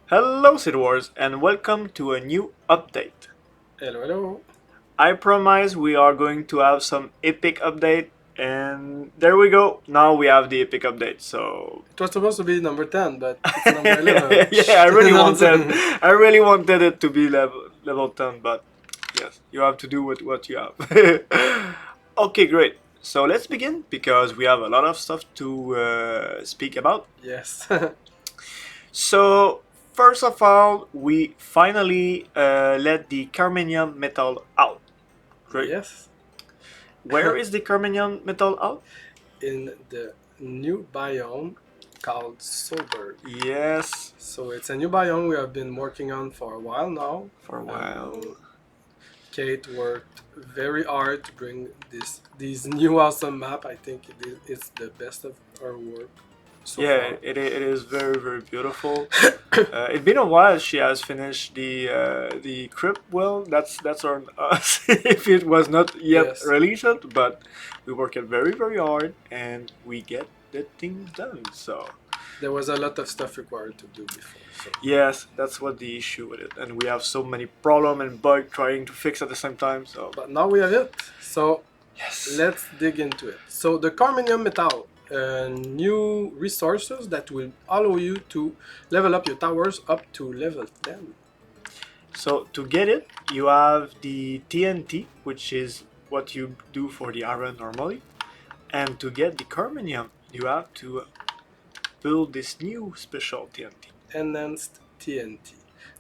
Hello Citywars and welcome to a new update. Hello, hello. I promise we are going to have some epic update and there we go. Now we have the epic update. So It was supposed to be number 10, but it's number 11. yeah, No, I really wanted it to be level 10, but yes, you have to do with what you have. Okay, great. So let's begin because we have a lot of stuff to speak about. yes. So, first of all, we finally let the Carbonium Metal out. Great. yes. Where is the Carbonium Metal out? In the new biome called Sober. Yes, So it's a new biome we have been working on for a while now. for a while. Kate worked very hard to bring these new awesome map. I think it's the best of her work so Yeah, far. it is very beautiful. It's been a while. She has finished the crypt. Well, that's on us if it was not yet Yes. released, but we worked very hard and we get the thing done. So There was a lot of stuff required to do before. So yes, that's what the issue with it, and we have so many problem and bug trying to fix at the same time. So but now we have it. So yes, let's dig into it. So the Carbonium Metal, new resources that will allow you to level up your towers up to level 10. so to get it, you have the TNT, which is what you do for the iron normally, and to get the Carbonium, you have to build this new special TNT. Enhanced TNT.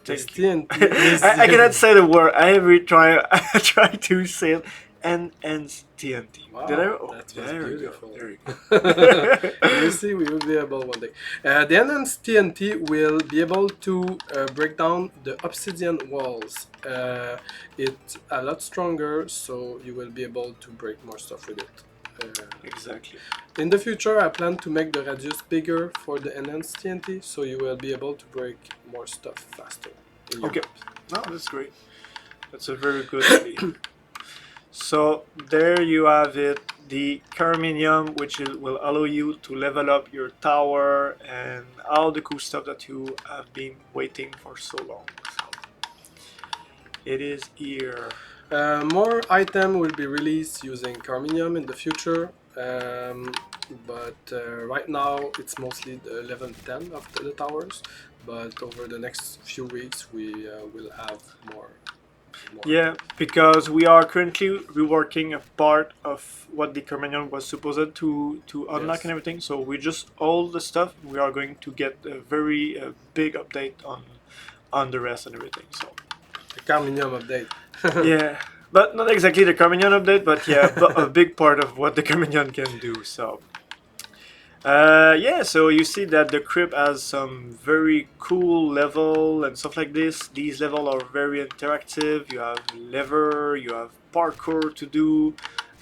This Thank you. TNT is I cannot say the word. I try to say it. Enhanced TNT. Wow, Did I? Oh, that was there we go. beautiful. There we go. You see, we will be able one day. The enhanced TNT will be able to break down the obsidian walls. It's a lot stronger, so you will be able to break more stuff with it. Exactly. In the future, I plan to make the radius bigger for the enhanced TNT, so you will be able to break more stuff faster. In your Okay. maps. No, that's great. That's a very good idea. So there you have it, the Carbonium, which will allow you to level up your tower and all the cool stuff that you have been waiting for so long. So it is here. More item will be released using Carbonium in the future, but right now it's mostly the level 10 of the towers. But over the next few weeks, we will have more. Yeah, because we are currently reworking a part of what the Carbonium was supposed to unlock Yes. and everything. So we just all the stuff. We are going to get a very big update on the rest and everything. So The Carbonium update. yeah, but not exactly the Carbonium update, but yeah, a big part of what the Carbonium can do. So yeah, so you see that the crypt has some very cool level and stuff like this. These levels are very interactive. You have lever, you have parkour to do.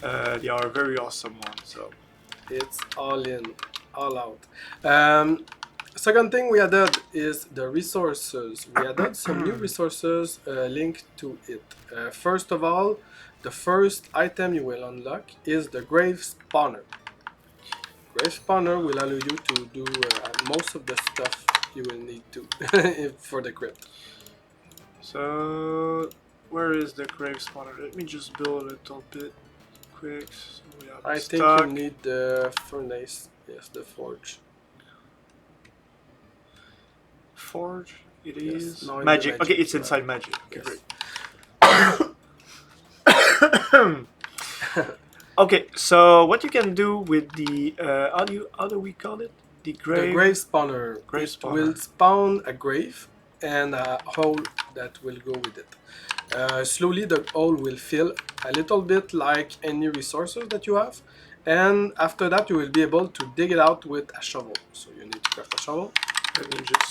They are very awesome ones. So It's all in, all out. Second thing we added is the resources. We added some new resources linked to it. First of all, the first item you will unlock is the Grave Spawner. Grave Spawner will allow you to do most of the stuff you will need to for the crypt. so where is the grave spawner? Let me just build a little bit quick. So we have I think stock. you need the furnace, yes, the forge. Forge. It Yes, is now in the magic. Okay, magic, it's inside magic. Okay, Yes. great. Okay, so what you can do with the how do we call it? The The grave. grave spawner. Grave It spawner. will spawn a grave and a hole that will go with it. Slowly the hole will fill a little bit like any resources that you have, and after that you will be able to dig it out with a shovel. So you need to craft a shovel. Let me just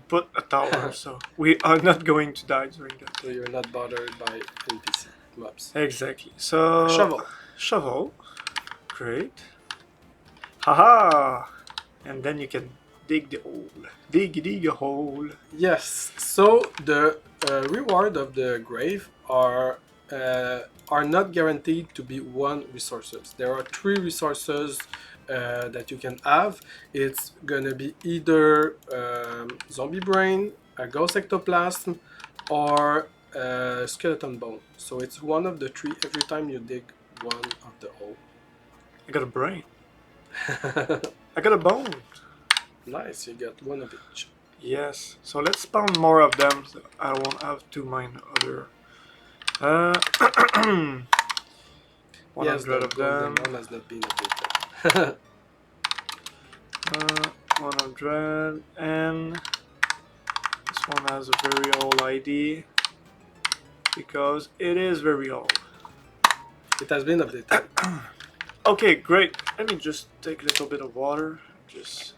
put a tower, so we are not going to die during that. So you're not bothered by NPC mobs. Exactly. So Shovel. shovel, great. Haha, and then you can dig the hole. Dig a hole. Yes. So the reward of the grave are not guaranteed to be one resources. There are three resources that you can have. It's gonna be either zombie brain, a ghost ectoplasm, or skeleton bone. So it's one of the three every time you dig one of the hole. I got a brain. I got a bone. Nice, you get one of each. Yes. So let's spawn more of them. So I won't have to mine other. 100 Yes, the of golden them. one has not been updated. 100, and this one has a very old ID because it is very old. It has been updated. Okay, great. Let me just take a little bit of water. Just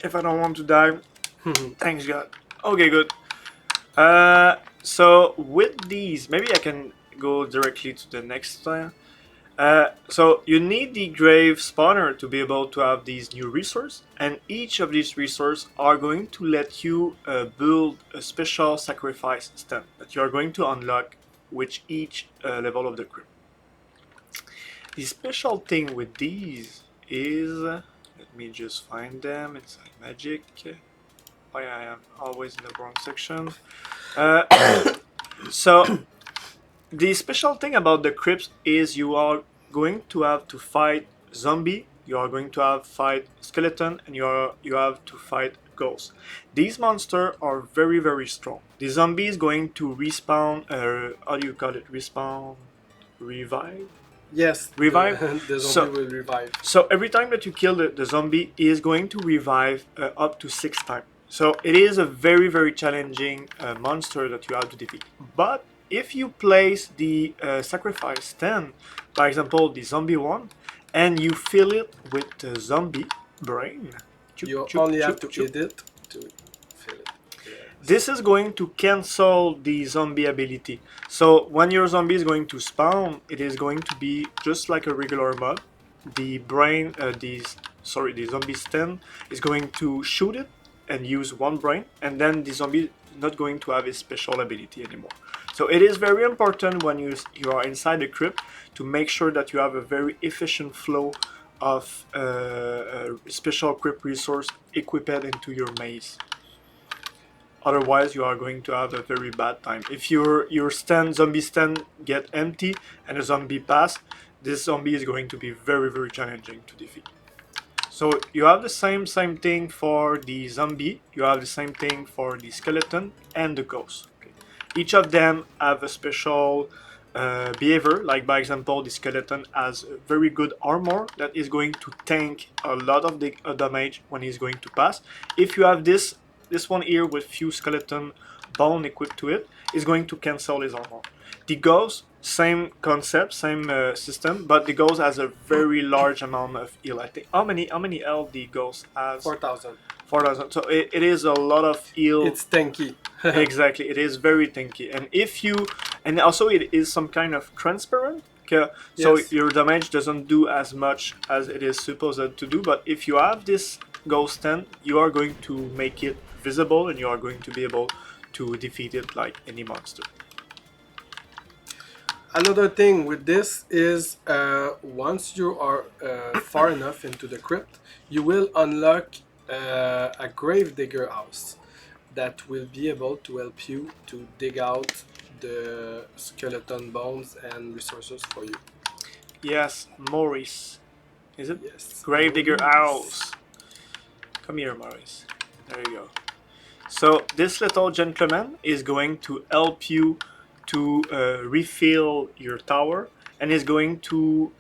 if I don't want to die. Thanks God. Okay, good. So with these, maybe I can go directly to the next one. So you need the grave spawner to be able to have these new resources, and each of these resources are going to let you build a special sacrifice stand that you are going to unlock with each level of the crypt. The special thing with these is, let me just find them inside magic. Why I am always in the wrong section. So the special thing about the crypts is you are going to have to fight zombie, you are going to have fight skeleton, and you have to fight ghosts. These monsters are very strong. The zombie is going to respawn. How do you call it? Respawn, revive, Yes, revive. the zombie So will revive. so every time that you kill the zombie, it is going to revive up to 6 times. So it is a very challenging monster that you have to defeat. But if you place the sacrifice stand, by example the zombie one, and you fill it with the zombie brain, You only have to hit it to fill it. Yes. this is going to cancel the zombie ability. So when your zombie is going to spawn, it is going to be just like a regular mob. The brain, the zombie stand is going to shoot it and use one brain, and then the zombie is not going to have a special ability anymore. So it is very important when you are inside the crypt to make sure that you have a very efficient flow of special crypt resource equipped into your maze. Otherwise, you are going to have a very bad time. If your zombie stand get empty and a zombie pass, this zombie is going to be very challenging to defeat. So you have the same thing for the zombie. You have the same thing for the skeleton and the ghost. Okay. Each of them have a special behavior. Like by example, the skeleton has a very good armor that is going to tank a lot of the damage when he's going to pass. If you have this one here with few skeleton bone equipped to it, is going to cancel his armor. The ghost, same concept, same system, but the ghost has a very large amount of heal. I think how many health the ghost has? 4,000. 4,000. So it is a lot of heal. It's tanky. Exactly, it is very tanky, and also it is some kind of transparent. Okay, so Yes. your damage doesn't do as much as it is supposed to do. But if you have this ghost stand, you are going to make it visible, and you are going to be able to defeat it like any monster. Another thing with this is once you are far enough into the crypt, you will unlock a grave digger house that will be able to help you to dig out the skeleton bones and resources for you. Yes, Maurice. Is it? Yes. Gravedigger House. Come here, Maurice. There you go. So this little gentleman is going to help you to refill your tower, and is going to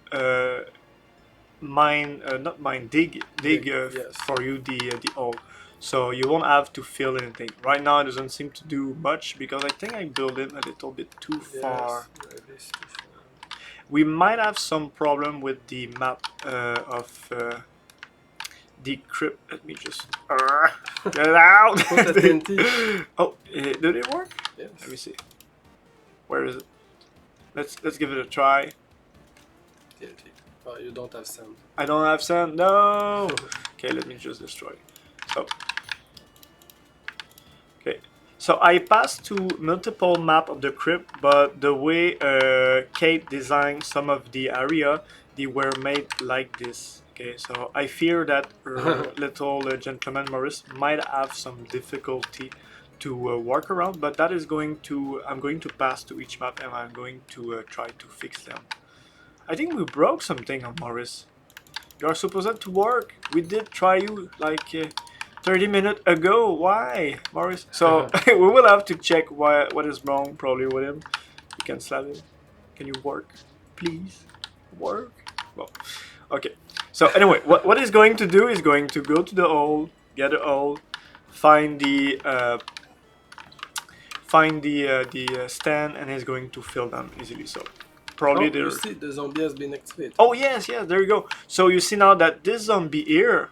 dig Yes. for you the hole. So you won't have to fill anything. Right now it doesn't seem to do much because I think I built it a little bit too far. Yes, it is too far. We might have some problem with the map of the crypt. Let me just get it out. Put a TNT. Oh, did it work? Yes. Let me see. Where is it? Let's give it a try. TNT. Oh, you don't have sand. I don't have sand. No. Okay, let me just destroy. So. Okay. So I passed to multiple map of the crypt, but the way Kate designed some of the area, they were made like this. Okay, so I fear that little gentleman Morris might have some difficulty to walk around, but that is going to I'm going to pass to each map and I'm going to try to fix them. I think we broke something on Morris. You are supposed to work. We did try you like 30 minutes ago. Why, Morris? So we will have to check what is wrong probably with him. We can slap him. Can you work, please? Work. Well, okay. So anyway, what he's going to do is going to go to the hole, get a hole, find the stand, and he's going to fill them easily. So probably Oh, there. you see, the zombie has been activated. Oh yes, yes, there you go. So you see now that this zombie here,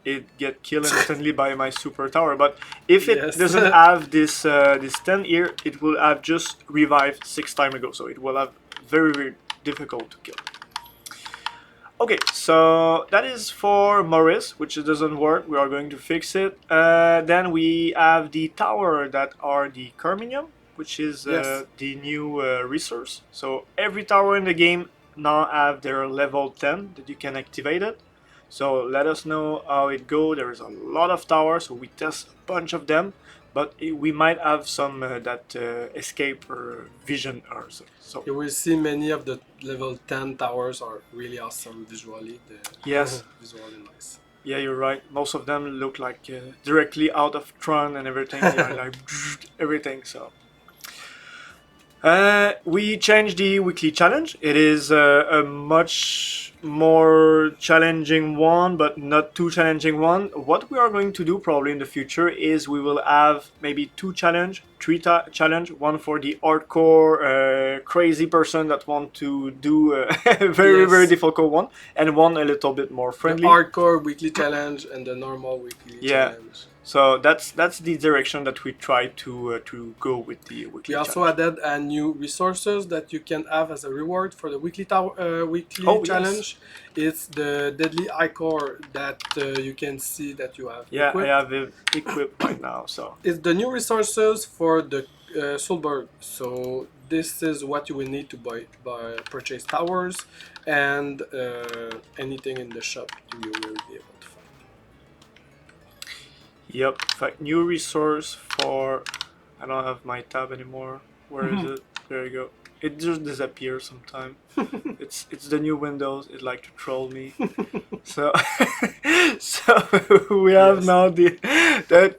it get killed instantly by my super tower. But if it Yes. doesn't have this this 10 here, it will have just revived 6 times ago. So it will have very difficult to kill. Okay, so that is for Morris, which doesn't work. We are going to fix it. Then we have the tower that are the Carbonium, which is Yes. the new resource. So every tower in the game now have their level 10 that you can activate it. So let us know how it goes. There is a lot of towers, so we test a bunch of them, but we might have some that escape or vision or so. You will see many of the level 10 towers are really awesome visually. Yes. Visually nice. Yeah, you're right. Most of them look like directly out of Tron and everything. They are like everything. So we changed the weekly challenge. It is a much more challenging one, but not too challenging one. What we are going to do probably in the future is we will have maybe 2 challenge, 3 challenge. One for the hardcore crazy person that want to do a very difficult one, and one a little bit more The friendly. hardcore weekly challenge and the normal weekly challenge. So that's the direction that we try to go with the weekly We also challenge. added a new resources that you can have as a reward for the weekly weekly Oh, yes. challenge. It's the deadly ichor that you can see that you have Yeah, equipped. I have it equipped right now. So It's the new resources for the Soulberg. So this is what you will need to buy purchase towers and anything in the shop you will be able to find. yep, new resource for. I don't have my tab anymore. Where is it? There you go. It just disappears sometime. It's the new Windows. It like to troll me. So so we have Yes. now the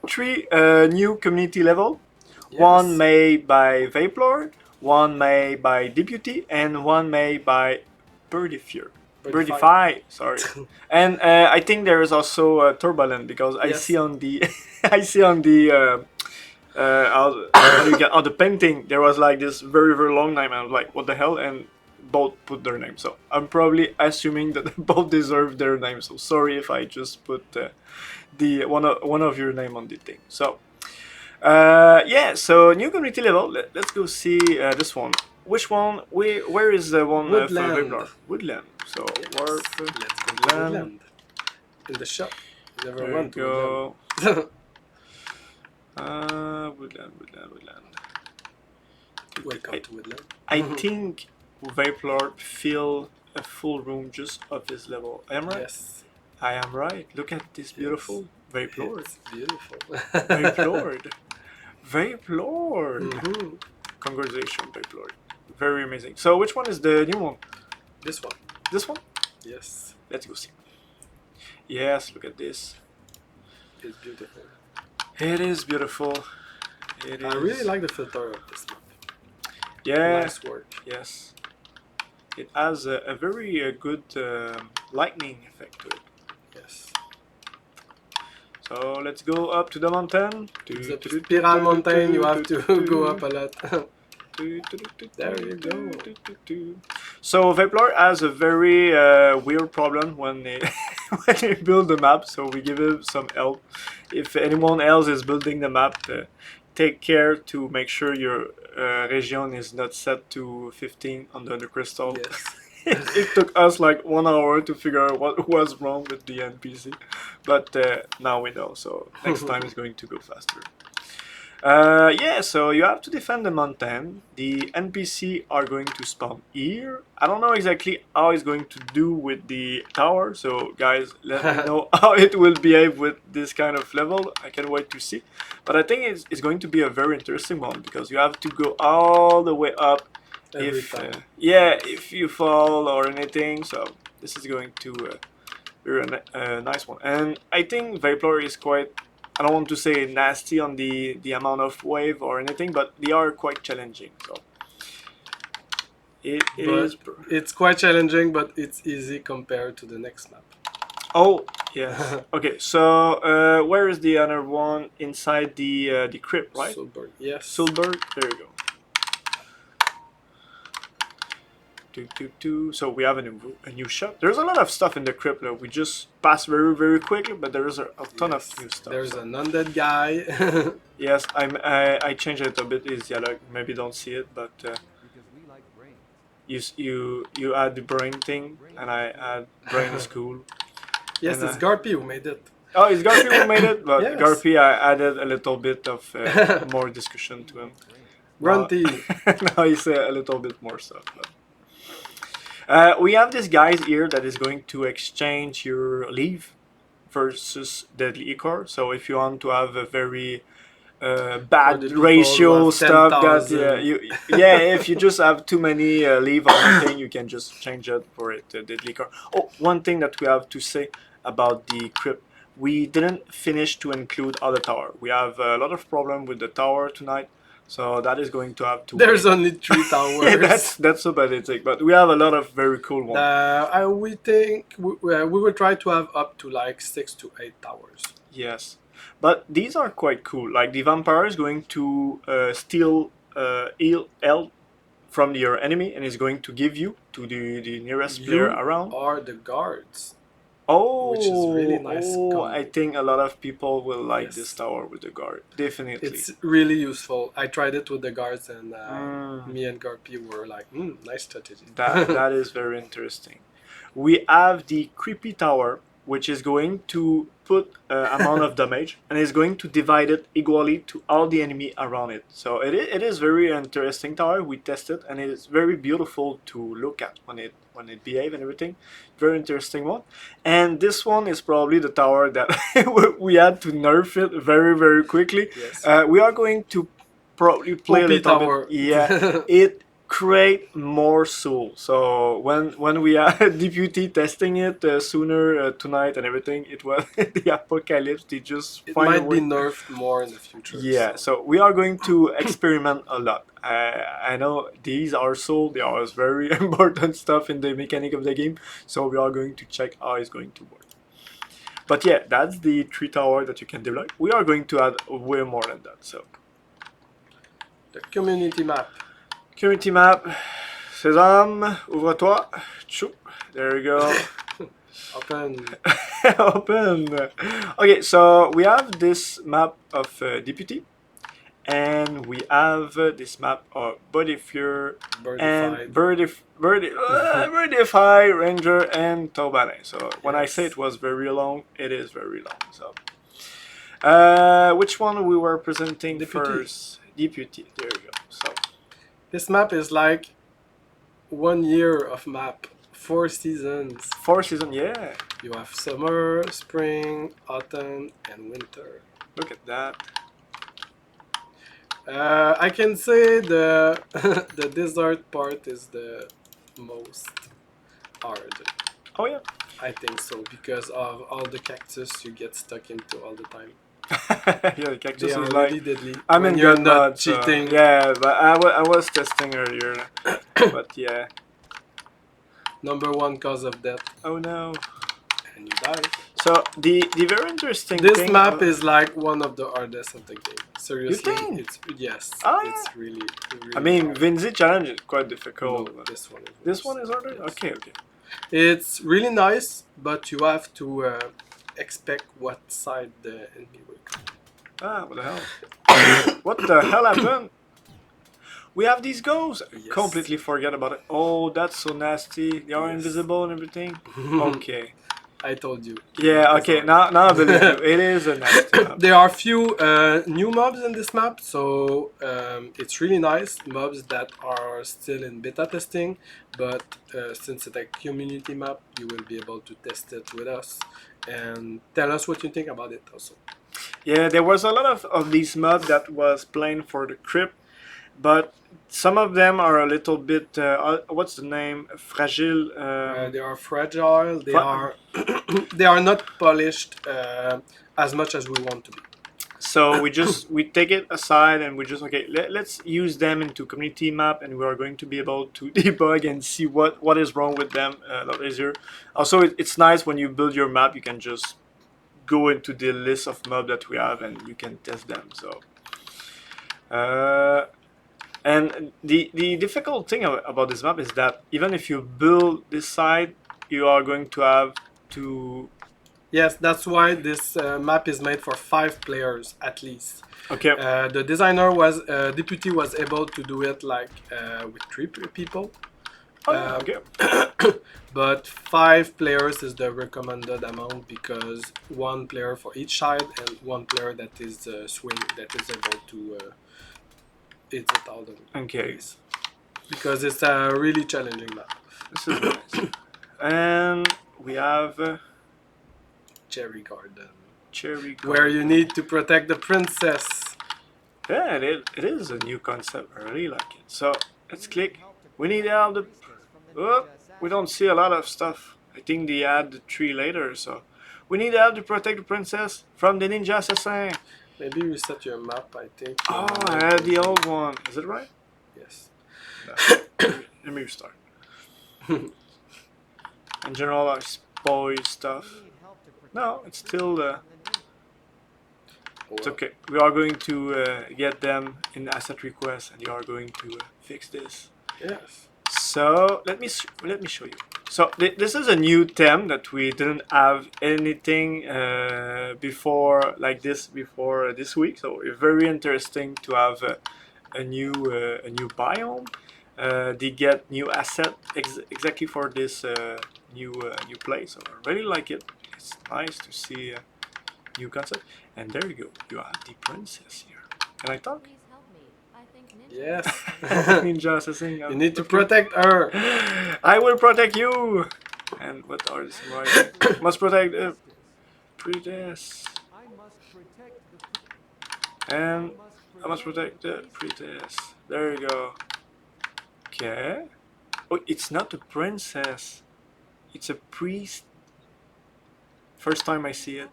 3 new community level. Yes. One made by Vaplord, one made by Deputy, and one made by Birdify. Birdify, sorry. And I think there is also Turbulent because I Yes. see on the I see on the how the painting there was like this very long name. I was like, what the hell? And both put their name. So I'm probably assuming that both deserve their name. So sorry if I just put the one of your name on the thing. So yeah, so new community level. Let's go see this one. Which one? Where is the one for Woodland. Veblar? Woodland. So Yes. warp Let's go to Woodland. Woodland. In the shop. Never There you went to go. Woodland. Woodland. Welcome to Woodland. I think Vaplord fill a full room just of his level. I am right? Yes. I am right. Look at this beautiful Vaplord. It's beautiful. Vaplord. Vaplord. Mhm. Congratulations, Vaplord. Very amazing. So which one is the new one? This one. This one? Yes. Let's go see. Yes, look at this. It's beautiful. It is beautiful. It is. I really like the filter of this map. Yeah. Nice work. Yes. It has a very good lightning effect to it. Yes. So let's go up to the mountain. It's a spiral mountain, you have to go up a lot. There you go. So Vaplord has a very weird problem when they when they build the map. So we give him some help. If anyone else is building the map, take care to make sure your region is not set to 15 under the crystal. Yes. It took us like 1 hour to figure out what was wrong with the NPC, but now we know. So next time it's going to go faster. Yeah, so you have to defend the mountain. The NPC are going to spawn here. I don't know exactly how it's going to do with the tower, so guys, let me know how it will behave with this kind of level. I can't wait to see. But I think it's going to be a very interesting one because you have to go all the way up Every if time. yeah, if you fall or anything. So this is going to be a nice one. And I think Vapor is quite, I don't want to say nasty on the amount of wave or anything, but they are quite challenging. So it But is. it's quite challenging, but it's easy compared to the next map. Oh yes. Okay. So where is the other one inside the crypt, right? Super, yes. Sulberg. There you go. So we have a new shop. There's a lot of stuff in the crypt that we just pass very quickly, but there is a ton of new stuff. There's so. an undead guy. Yes, I changed it a bit. Is yellow. Maybe don't see it, but you add the brain thing, and I add brain is cool. Yes, And, it's Garpy who made it. Oh, it's Garpy who made it, but Yes. Garpy I added a little bit of more discussion to him. Grunty. Now he's a little bit more stuff. We have this guys here that is going to exchange your leaf versus deadly ichor. So if you want to have a very bad ratio stuff that if you just have too many leave or anything, you can just change it for it deadly ichor. Oh, one thing that we have to say about the crypt, we didn't finish to include other tower. We have a lot of problem with the tower tonight. So that is going to have to. There's only 3 towers. that's so pathetic, but we have a lot of very cool ones. We think we will try to have up to like 6 to 8 towers. Yes, but these are quite cool. Like the vampire is going to steal health from your enemy and is going to give you to the nearest player around. Are the guards. Oh, which is really nice. I think a lot of people will like this tower with the guard. Definitely. It's really useful. I tried it with the guards and me and Garpy were like, nice strategy. That is very interesting. We have the creepy tower, which is going to put amount of damage and is going to divide it equally to all the enemy around it. So it is very interesting tower. We tested and it is very beautiful to look at when it behave and everything. Very interesting one. And this one is probably the tower that we had to nerf it very quickly. Yes. We are going to probably play a little bit. Yeah, it create more soul. So when we are deputy testing it sooner tonight and everything, it was the apocalypse. They just it might be nerfed more in the future. Yeah, so we are going to experiment a lot. I know these are soul. They are very important stuff in the mechanic of the game. So we are going to check how it's going to work. But yeah, that's the 3 tower that you can develop. We are going to add way more than that. So the community map. Community map. Sésame, ouvre-toi. Chou. There you go. Open. Open. Okay, so we have this map of deputy, and we have this map of Bodyfure and Birdify, Ranger, and Tobane. So when I say it was very long, it is very long. So, which one we were presenting first? Deputy. There you go. So. This map is like 1 year of map, 4 seasons. 4 seasons, yeah. You have summer, spring, autumn, and winter. Look at that. I can say the the desert part is the most hard. Oh yeah. I think so because of all the cactus you get stuck into all the time. Yeah, the cactus they are is really like deadly. I mean, you're not mode, cheating. So, yeah, but I was testing earlier, but yeah. Number 1 cause of death. Oh no. And you die. So the very interesting. This map is like one of the hardest of the game. Seriously, you think? it's it's really. I mean, hard. Vinzi challenge is quite difficult. No, this one. This one is harder. Yes. Okay. It's really nice, but you have to expect what side the enemy will come. Ah, what the hell? What the hell happened? We have these ghosts. Yes. Completely forget about it. Oh, that's so nasty. They are invisible and everything. Okay. I told you. Yeah, okay, now I believe you. It is a nasty map. There are few new mobs in this map, so it's really nice. Mobs that are still in beta testing, but since it's a community map, you will be able to test it with us and tell us what you think about it also. Yeah, there was a lot of these mobs that was playing for the crypt, but some of them are a little bit, what's the name? Fragile. They are fragile. They Fra- are they are not polished as much as we want to be. So we take it aside and we just okay. Let's use them into community map, and we are going to be able to debug and see what is wrong with them a lot easier. Also, it's nice when you build your map, you can just go into the list of mob that we have and you can test them. So, and the difficult thing about this map is that even if you build this side, you are going to have to. Yes, that's why this map is made for 5 players at least. Okay. The designer was deputy was able to do it like with 3 people. Oh, yeah, okay. But 5 players is the recommended amount because 1 player for each side and 1 player that is swing that is able to hit it all the Okay. ways. Because it's a really challenging map. This is nice. And we have Cherry Garden. Cherry Garden. Where you need to protect the princess. Yeah, it is a new concept. I really like it. So let's click. We need help. Oh, we don't see a lot of stuff. I think they add the tree later. So we need help to protect the princess from the ninja assassin. Maybe reset your map, I think. Oh, I had the old one. Is it right? Yes. No. Let me restart. In general, I spoil stuff. No, it's still. It's okay. We are going to get them in asset request, and you are going to fix this. Yes. So let me show you. So this is a new theme that we didn't have anything before like this before this week. So it's very interesting to have a new biome. They get new asset exactly for this new place. So I really like it. It's nice to see new concept. And there you go. You have the princess here. Can I talk? Yes. Ninja assassin. You need to protect her. I will protect you. And what are these right? Must protect the princess. And I must protect the princess. There you go. Okay. Oh, it's not a princess. It's a priest. First time I see it.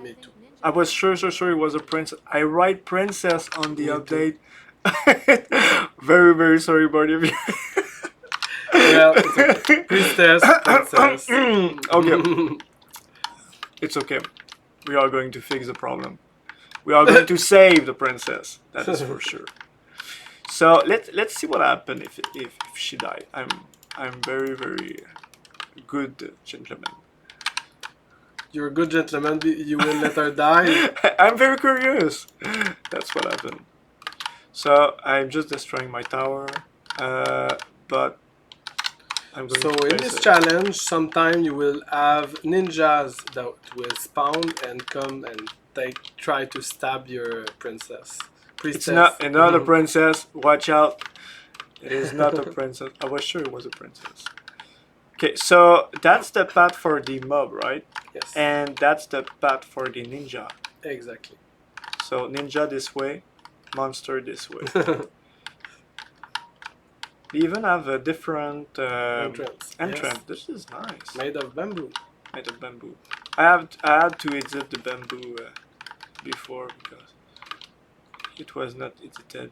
Me too. I was sure it was a princess. I write princess on the update. Very, very sorry, both of you. Well, it's okay. Princess, princess. Okay. It's okay. We are going to fix the problem. We are going to save the princess. That is for sure. So let's see what happens if she died. I'm very, very good gentleman. You're a good gentleman. You will let her die. I'm very curious. That's what happened. So I'm just destroying my tower, but I'm going So to in place this it. challenge, sometime you will have ninjas that will spawn and come and try to stab your princess. It's not another princess. Watch out! It is not a princess. I was sure it was a princess. Okay, so that's the path for the mob, right? Yes. And that's the path for the ninja. Exactly. So ninja this way, monster this way. They even have a different Entrance. entrance. Yes. This is nice. Made of bamboo. Made of bamboo. I had to exit the bamboo before because it was not exited.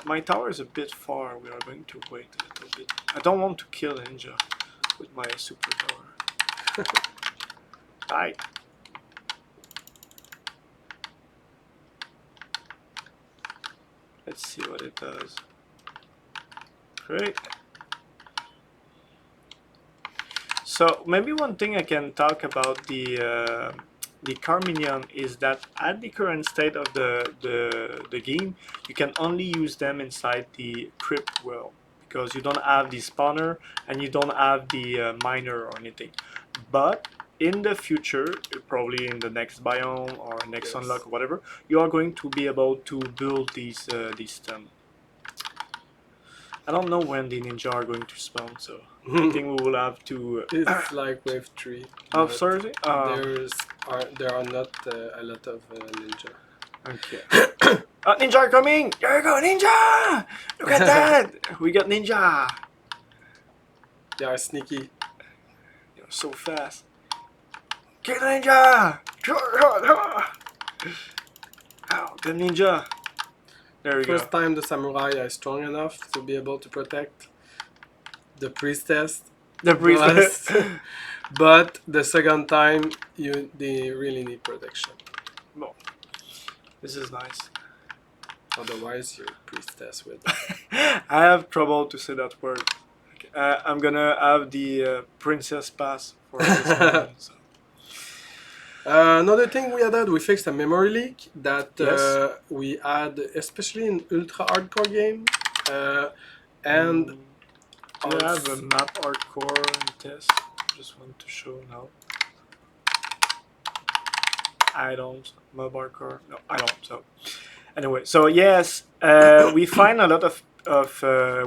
My tower is a bit far. We are going to wait a little bit. I don't want to kill a ninja with my super tower. Die. Let's see what it does. Great. So maybe one thing I can talk about the Carbonium is that at the current state of the game, you can only use them inside the crypt world because you don't have the spawner and you don't have the miner or anything. but in the future, probably in the next biome or next Yes. unlock or whatever, you are going to be able to build these stem. I don't know when the ninja are going to spawn, so I think we will have to. It's like wave 3. Oh, But sorry. there are not a lot of ninja. Okay. Ninja are coming! There you go, ninja! Look at that! We got ninja! They are sneaky. You're so fast. Kill the ninja! Ow, the ninja! There we First go. time the samurai are strong enough to be able to protect the priestess. The priest. But the second time, they really need protection. No. This is nice. Otherwise, your priestess will. I have trouble to say that word. Okay. I'm gonna have the princess pass for this one. So. Another thing we added, we fixed a memory leak that Yes. we had, especially in ultra hardcore game, and Do you have a map hardcore test? Just want to show now. I don't. Map hardcore? No, I don't. So anyway, so yes, we find a lot of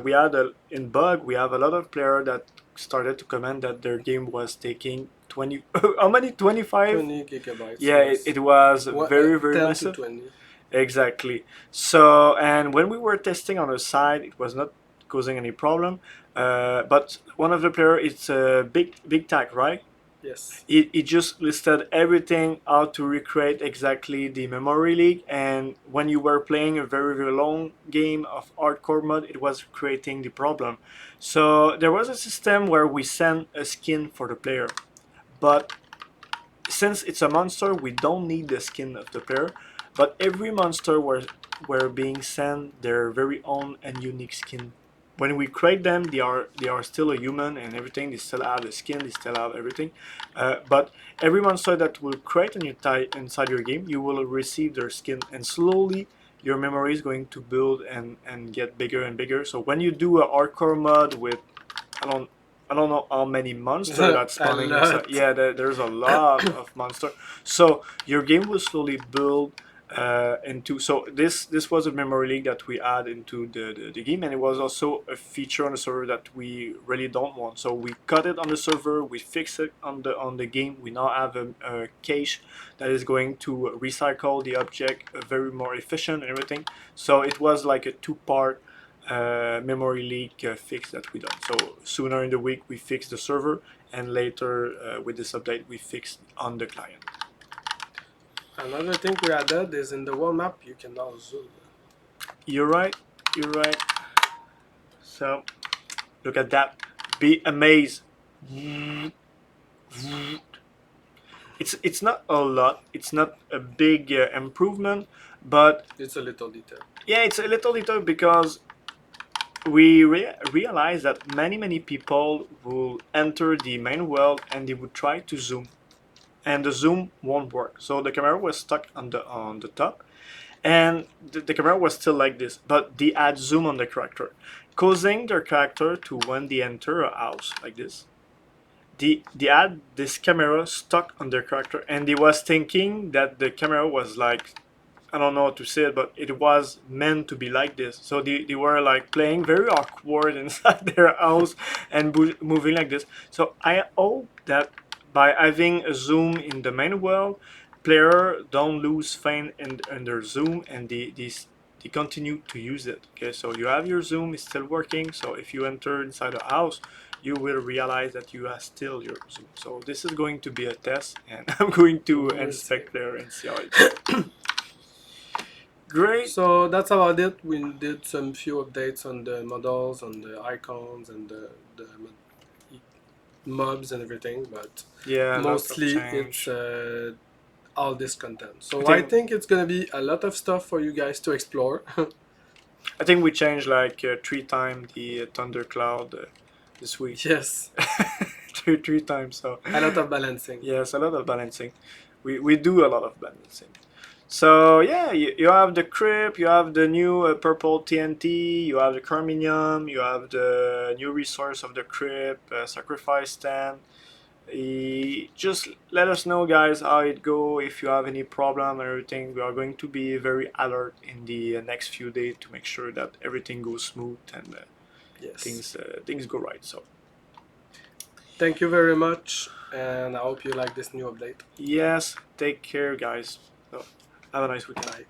we had in bug. We have a lot of players that started to comment that their game was taking 20. How many? 25. 20 gigabytes. Yeah, yes. it was very 10 massive. to 20. Exactly. So, and when we were testing on the side, it was not causing any problem. But one of the player, it's a big tag, right? Yes. It just listed everything, how to recreate exactly the memory leak, and when you were playing a very long game of hardcore mode, it was creating the problem. So there was a system where we send a skin for the player, but since it's a monster, we don't need the skin of the player, but every monster were being sent their very own and unique skin. When we create them, they are still a human and everything. They still have the skin, they still have everything. But every monster that will create inside your game, you will receive their skin, and slowly your memory is going to build and get bigger and bigger. So when you do a hardcore mod with, I don't know how many monsters that's spawning inside. Yeah, there's a lot of monsters. So your game will slowly build into. So this was a memory leak that we add into the game, and it was also a feature on the server that we really don't want. So we cut it on the server, we fix it on the game. We now have a cache that is going to recycle the object very more efficient and everything. So it was like a two-part memory leak fix that we done. So sooner in the week we fix the server, and later with this update we fixed on the client. Another thing we added is in the world map you can now zoom. You're right. You're right. So look at that. Be amazed. It's not a lot. It's not a big improvement, but it's a little detail. Yeah, it's a little detail because we realize that many people will enter the main world and they would try to zoom, and the zoom won't work. So the camera was stuck on the top, and the camera was still like this, but they add zoom on the character, causing their character to, when they enter a house like this, they had this camera stuck on their character, and they was thinking that the camera was like, I don't know how to say it, but it was meant to be like this. So they were like playing very awkward inside their house and moving like this. So I hope that by having a zoom in the main world, player don't lose faith in their zoom, and they continue to use it. Okay, so you have your zoom, is still working. So if you enter inside a house, you will realize that you have still your zoom. So this is going to be a test, and I'm going to inspect player and see how it goes. Great. So that's about it. We did some few updates on the models, on the icons, and the mobs and everything, but yeah, mostly it's all this content. So I think it's gonna be a lot of stuff for you guys to explore. I think we changed like 3 times the thundercloud this week. Yes. three times. So a lot of balancing. Yes, a lot of balancing. We do a lot of balancing. So yeah, you have the crypt, you have the new purple TNT, you have the Carbonium, you have the new resource of the crypt, sacrifice stand. Just let us know, guys, how it go. If you have any problem or everything, we are going to be very alert in the next few days to make sure that everything goes smooth and Yes. things go right. So Thank you very much, and I hope you like this new update. yes, take care, guys. So, have a nice weekend. Bye.